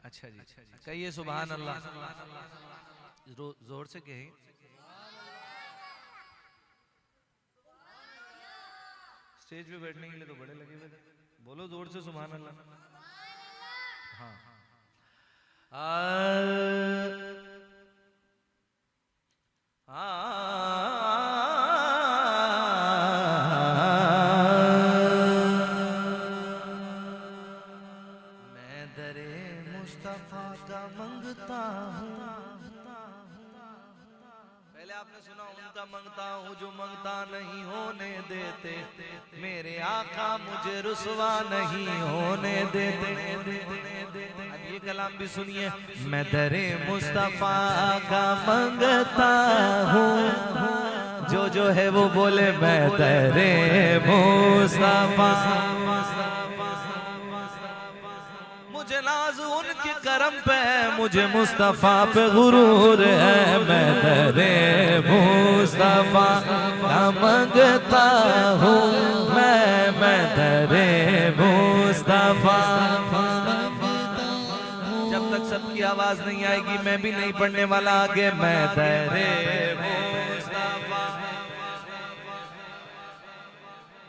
अच्छा जी, कहिए सुभान अल्लाह, जोर से कहिए। स्टेज पे बैठने के लिए तो बड़े लगे हुए थे, बोलो जोर से सुभान अल्लाह। हाँ मैं दरे मुस्तफा का मंगता हूँ। पहले आपने सुना उनका मंगता हूँ जो मंगता नहीं होने देते, मेरे आका मुझे रुसवा नहीं होने देते। अब ये कलाम भी सुनिए, मैं दरे मुस्तफा का मंगता हूँ, जो है वो बोले मैं दरे मुस्तफा। मुझे नाज उनके करम पे है, मुझे मुस्तफा पे गुरूर है, मैं दरे मुस्तफा का मंगता हूँ, मैं दरे मुस्तफा। जब तक सबकी आवाज नहीं आएगी मैं भी नहीं पढ़ने वाला आगे, मैं दरे मुस्तफा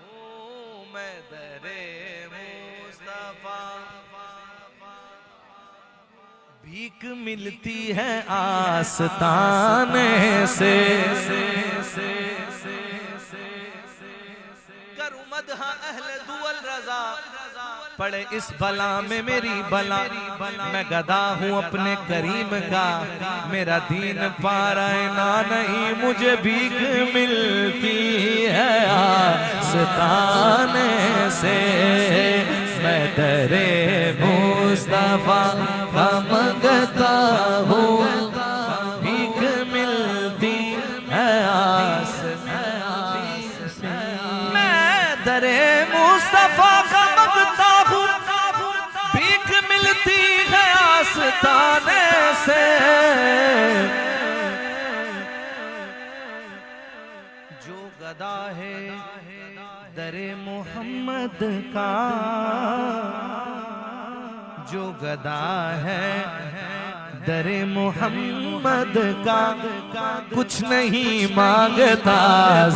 हूँ, मैं दरे मुस्तफा। भीख मिलती है आस्ताने से, करूं मदहा अहले दुअल रजा, पड़े इस बला में मेरी बला, मैं गदा हूँ अपने करीम का, मेरा दीन पारायना नहीं, मुझे भीख मिलती है आस्ताने से, मैं दरे मुस्तफा का मंगता हूँ, भीख मिलती है आस्ताने से। मैं दरे मुस्तफा का मंगता हूँ, भीख मिलती है आस्ताने से। जो गदा है दरे मोहम्मद का, जो गदा है दरे मोहम्मद का, कुछ नहीं मांगता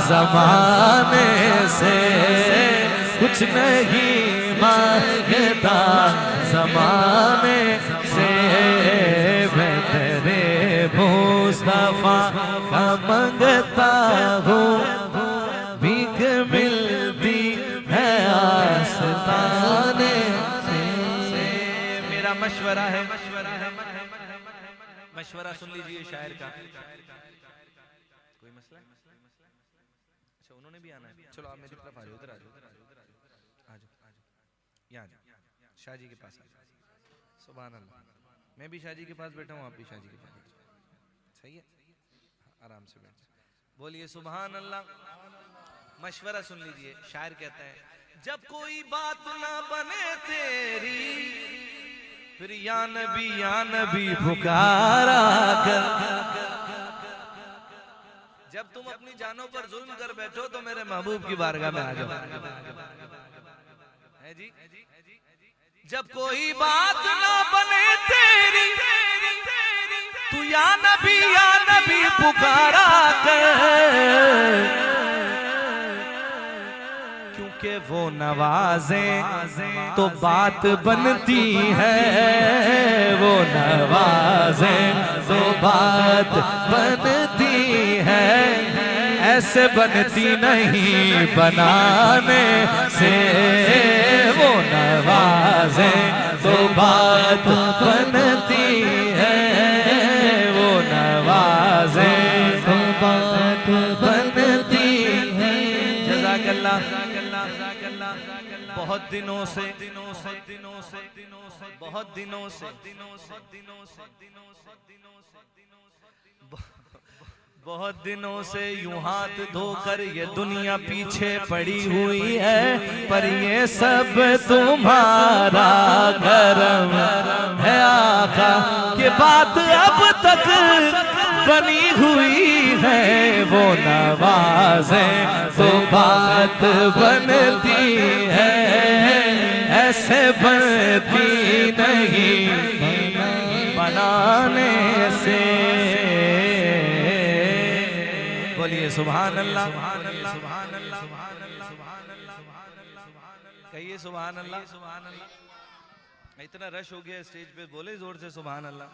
ज़माने से, कुछ नहीं मांगता ज़माने से, मैं तेरे मुस्तफा का मंगता हूँ, भीख मिलती है आस्ताने से। मेरा मशवरा है, मशवरा सुन लीजिए शायर का। कोई मसला है? अच्छा उन्होंने भी आना है, चलो आप मेरी तरफ आ जाओ, उधर आ जाओ, आ जाओ, यहाँ शाह जी के पास आ जाओ। सुभान अल्लाह, मैं भी शाह जी के पास बैठा हूँ, आप भी शाह जी के पास, सही है, आराम से बैठ। बोलिए सुभान अल्लाह। मशवरा सुन लीजिए, शायर कहता है, जब कोई बात ना बने तेरी, फिर या नबी पुकारा कर। जब तुम अपनी जानों पर जुल्म कर बैठो तो मेरे महबूब की बारगाह में आ जाओ, है जी। जब कोई बात ना बने तेरी, तू या नबी पुकारा कर, क्योंकि वो नवाजे तो बात बनती है, वो नवाजे तो बात बनती है, ऐसे बनती नहीं बनाने से, वो नवाजे तो बात बनती है, वो नवाजे तो बात बनती है। जज़ाकल्लाह। बहुत दिनों से बहुत दिनों से यूं हाथ धोकर ये दुनिया पीछे पड़ी हुई है, पर ये सब तुम्हारा करम है आका, कि बात अब तक बनी हुई है, वो नवाज़े तो बात बनती है, ऐसे बनती नहीं बनाने से। बोलिए सुभान अल्लाह, कहिए सुभान अल्लाह। इतना रश हो गया स्टेज पे, बोले जोर से सुभान अल्लाह।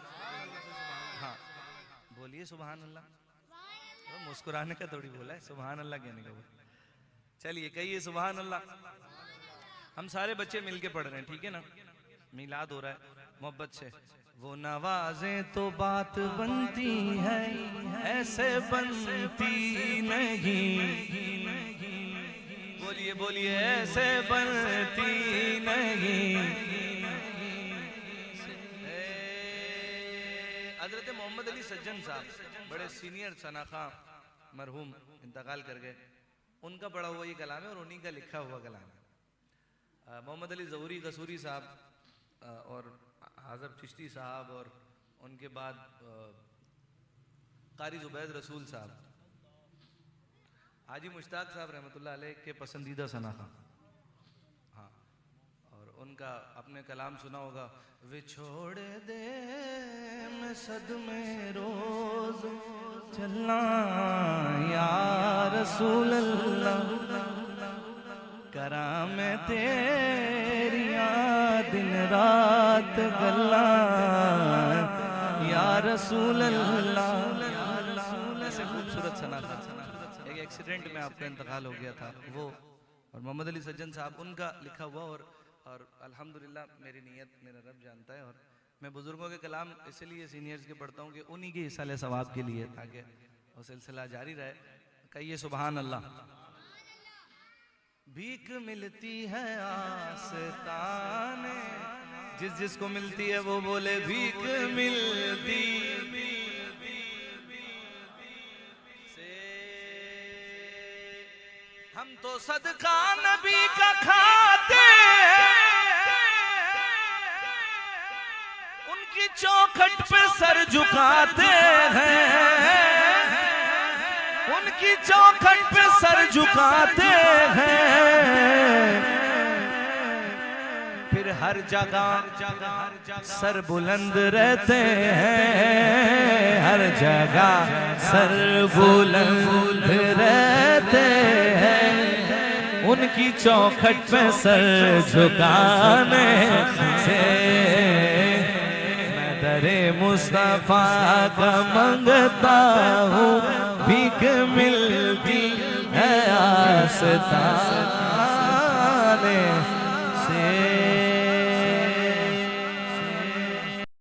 हाँ बोलिए सुभान अल्लाह, तो मुस्कुराने का थोड़ी बोला है, सुभान अल्लाह कहने का बोला। चलिए कहिए सुभान अल्लाह। हम सारे बच्चे मिलके पढ़ रहे हैं, ठीक है ना? मिलाद हो रहा है मोहब्बत से। वो नवाजें तो बात बनती है, ऐसे बनती नहीं। बोलिए बोलिए, ऐसे बनती नहीं। हजरत मोहम्मद अली सज्जन साहब, बड़े सीनियर सनाखा मरहूम, इंतकाल कर गए। उनका पढ़ा हुआ ये कलाम है और उन्हीं का लिखा हुआ कलाम है। मोहम्मद अली ज़हूरी कसूरी साहब और हाज़र चिश्ती साहब और उनके बाद कारी ज़ुबैद रसूल साहब, हाजी मुश्ताक साहब रहमतुल्लाह अलैह के पसंदीदा सनाखा। हाँ, और उनका आपने कलाम सुना होगा, विछोड़ दे मैं सदमे रोज चलना या रसूल अल्लाह, करा मैं तेरिया दिन रात गल्ला या रसूल अल्लाह। ऐसे खूबसूरत सनाखा। एक एक्सीडेंट में आपका इंतकाल हो गया था वो, और मोहम्मद अली सज्जन साहब उनका लिखा हुआ। और अल्हम्दुलिल्लाह मेरी नीयत मेरा रब जानता है, और मैं बुजुर्गों के कलाम इसलिए सीनियर्स के पढ़ता हूँ कि उन्हीं के इसाले सवाब के लिए, ताकि वो सिलसिला जारी रहे। कहिए सुभान अल्लाह। भीख मिलती है आस्ताने, जिसको मिलती है वो बोले भीख मिलती से। हम तो सदका नबी का खाते उनकी चौखट पे सर झुकाते हैं, उनकी चौखट पे सर झुकाते हैं। फिर हर जगह सर बुलंद रहते हैं, हर जगह सर बुलंद रहते हैं। उनकी चौखट पे सर झुकाने से मैं दरे मुस्तफा का मंगता हूँ, भीख मिलती है आस्ता।